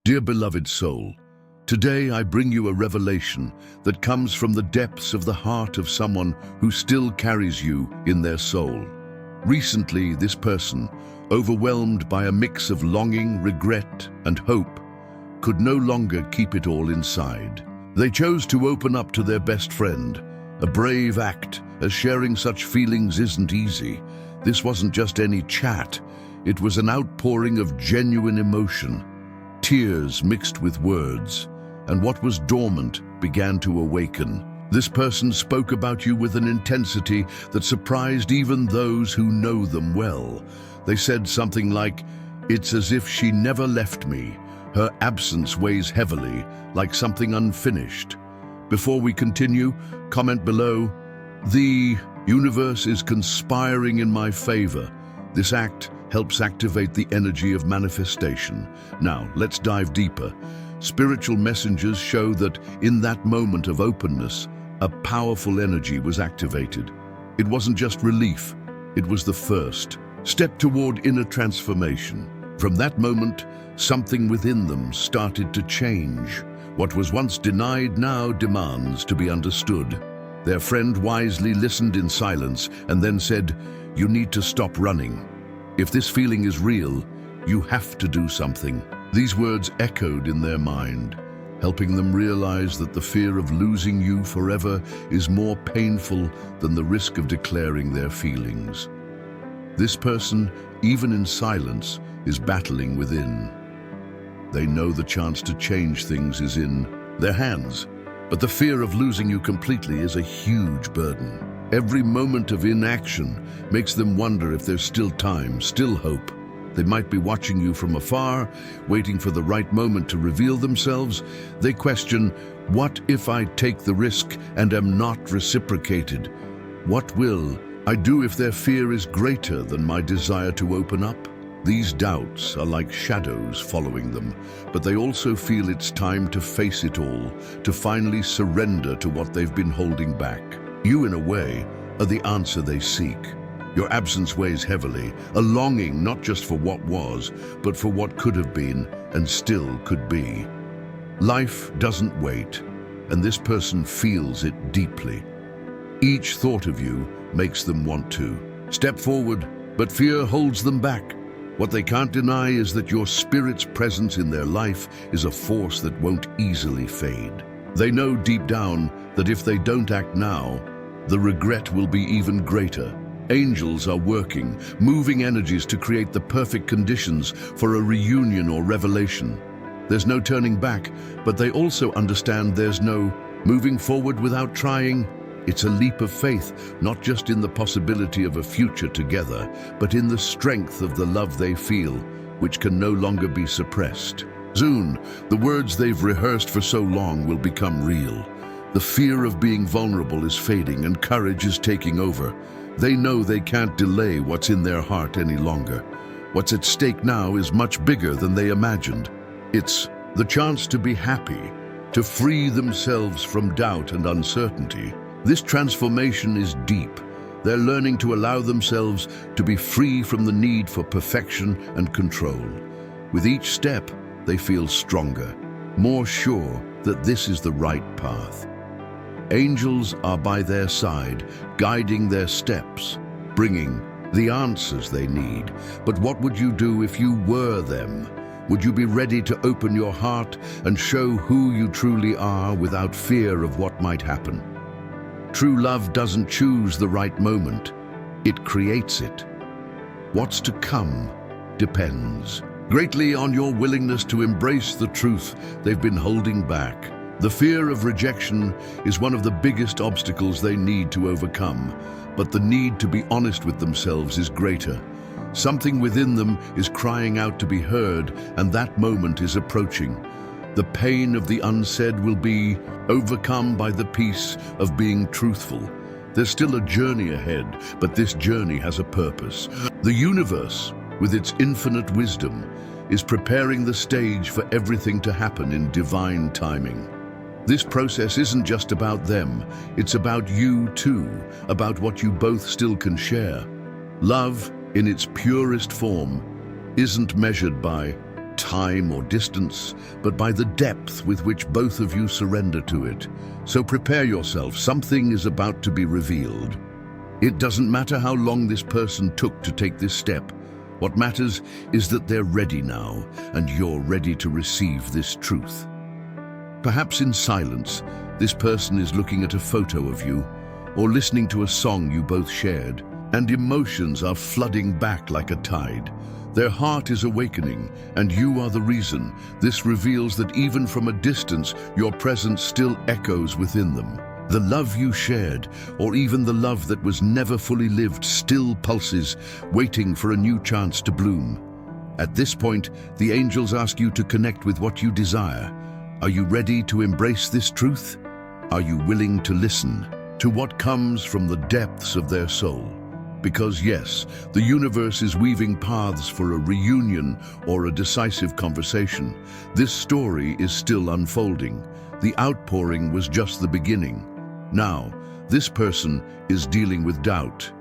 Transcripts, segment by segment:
Dear beloved soul, today I bring you a revelation that comes from the depths of the heart of someone who still carries you in their soul. Recently, this person, overwhelmed by a mix of longing, regret, and hope, could no longer keep it all inside. They chose to open up to their best friend, a brave act, as sharing such feelings isn't easy. This wasn't just any chat, it was an outpouring of genuine emotion. Tears mixed with words, and what was dormant began to awaken. This person spoke about you with an intensity that surprised even those who know them well. They said something like, "It's as if she never left me. Her absence weighs heavily, like something unfinished." Before we continue, comment below, "The universe is conspiring in my favor." This act helps activate the energy of manifestation. Now, let's dive deeper. Spiritual messengers show that in that moment of openness, a powerful energy was activated. It wasn't just relief, it was the first step toward inner transformation. From that moment, something within them started to change. What was once denied now demands to be understood. Their friend wisely listened in silence and then said, "You need to stop running. If this feeling is real, you have to do something." These words echoed in their mind, helping them realize that the fear of losing you forever is more painful than the risk of declaring their feelings. This person, even in silence, is battling within. They know the chance to change things is in their hands, but the fear of losing you completely is a huge burden. Every moment of inaction makes them wonder if there's still time, still hope. They might be watching you from afar, waiting for the right moment to reveal themselves. They question, what if I take the risk and am not reciprocated? What will I do if their fear is greater than my desire to open up? These doubts are like shadows following them, but they also feel it's time to face it all, to finally surrender to what they've been holding back. You, in a way, are the answer they seek. Your absence weighs heavily, a longing not just for what was, but for what could have been and still could be. Life doesn't wait, and this person feels it deeply. Each thought of you makes them want to step forward, but fear holds them back. What they can't deny is that your spirit's presence in their life is a force that won't easily fade. They know deep down that if they don't act now, the regret will be even greater. Angels are working, moving energies to create the perfect conditions for a reunion or revelation. There's no turning back, but they also understand there's no moving forward without trying. It's a leap of faith, not just in the possibility of a future together, but in the strength of the love they feel, which can no longer be suppressed. Soon, the words they've rehearsed for so long will become real. The fear of being vulnerable is fading and courage is taking over. They know they can't delay what's in their heart any longer. What's at stake now is much bigger than they imagined. It's the chance to be happy, to free themselves from doubt and uncertainty. This transformation is deep. They're learning to allow themselves to be free from the need for perfection and control. With each step, they feel stronger, more sure that this is the right path. Angels are by their side, guiding their steps, bringing the answers they need. But what would you do if you were them? Would you be ready to open your heart and show who you truly are without fear of what might happen? True love doesn't choose the right moment, it creates it. What's to come depends greatly on your willingness to embrace the truth they've been holding back. The fear of rejection is one of the biggest obstacles they need to overcome, but the need to be honest with themselves is greater. Something within them is crying out to be heard, and that moment is approaching. The pain of the unsaid will be overcome by the peace of being truthful. There's still a journey ahead, but this journey has a purpose. The universe, with its infinite wisdom, is preparing the stage for everything to happen in divine timing. This process isn't just about them, it's about you too, about what you both still can share. Love, in its purest form, isn't measured by time or distance, but by the depth with which both of you surrender to it. So prepare yourself, something is about to be revealed. It doesn't matter how long this person took to take this step. What matters is that they're ready now, and you're ready to receive this truth. Perhaps in silence, this person is looking at a photo of you, or listening to a song you both shared, and emotions are flooding back like a tide. Their heart is awakening, and you are the reason. This reveals that even from a distance, your presence still echoes within them. The love you shared, or even the love that was never fully lived, still pulses, waiting for a new chance to bloom. At this point, the angels ask you to connect with what you desire. Are you ready to embrace this truth? Are you willing to listen to what comes from the depths of their soul? Because yes, the universe is weaving paths for a reunion or a decisive conversation. This story is still unfolding. The outpouring was just the beginning. Now, this person is dealing with doubt.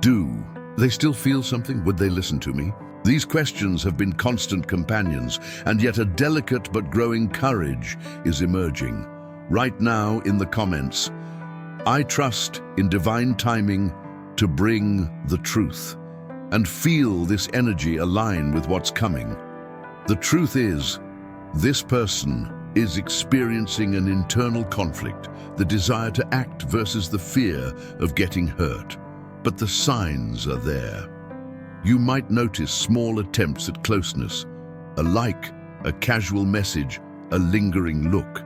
Do they still feel something? Would they listen to me? These questions have been constant companions, and yet a delicate but growing courage is emerging. Right now in the comments, I trust in divine timing to bring the truth, and feel this energy align with what's coming. The truth is, this person is experiencing an internal conflict, the desire to act versus the fear of getting hurt. But the signs are there. You might notice small attempts at closeness, a like, a casual message, a lingering look,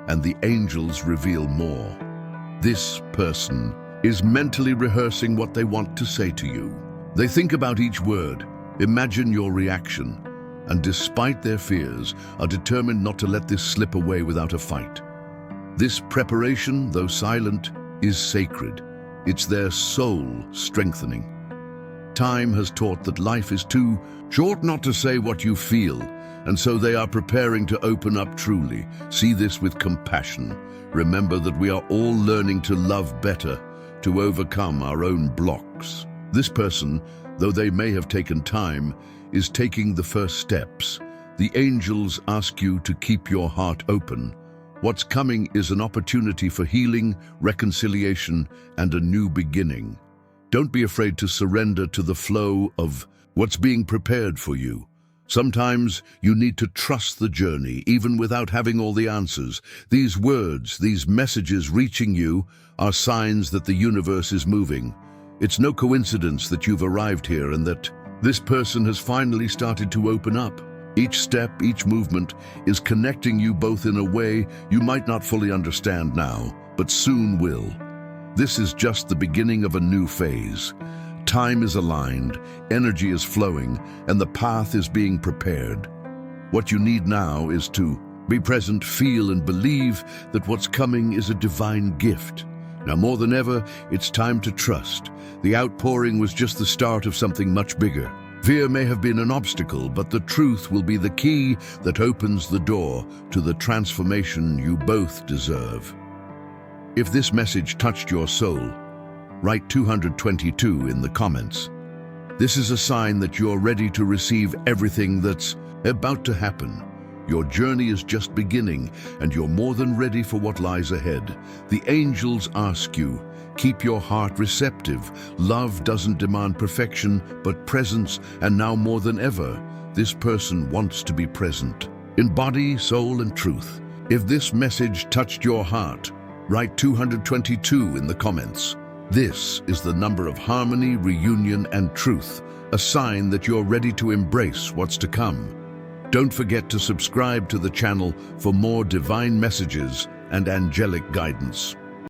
and the angels reveal more. This person is mentally rehearsing what they want to say to you. They think about each word, imagine your reaction, and despite their fears, are determined not to let this slip away without a fight. This preparation, though silent, is sacred. It's their soul strengthening. Time has taught that life is too short not to say what you feel, and so they are preparing to open up truly. See this with compassion. Remember that we are all learning to love better, to overcome our own blocks. This person, though they may have taken time, is taking the first steps. The angels ask you to keep your heart open. What's coming is an opportunity for healing, reconciliation, and a new beginning. Don't be afraid to surrender to the flow of what's being prepared for you. Sometimes you need to trust the journey, even without having all the answers. These words, these messages reaching you, are signs that the universe is moving. It's no coincidence that you've arrived here and that this person has finally started to open up. Each step, each movement is connecting you both in a way you might not fully understand now, but soon will. This is just the beginning of a new phase. Time is aligned, energy is flowing, and the path is being prepared. What you need now is to be present, feel, and believe that what's coming is a divine gift. Now more than ever, it's time to trust. The outpouring was just the start of something much bigger. Fear may have been an obstacle, but the truth will be the key that opens the door to the transformation you both deserve. If this message touched your soul, write 222 in the comments. This is a sign that you're ready to receive everything that's about to happen. Your journey is just beginning, and you're more than ready for what lies ahead. The angels ask you, keep your heart receptive. Love doesn't demand perfection, but presence, and now more than ever, this person wants to be present, in body, soul, and truth. If this message touched your heart, write 222 in the comments. This is the number of harmony, reunion, and truth, a sign that you're ready to embrace what's to come. Don't forget to subscribe to the channel for more divine messages and angelic guidance.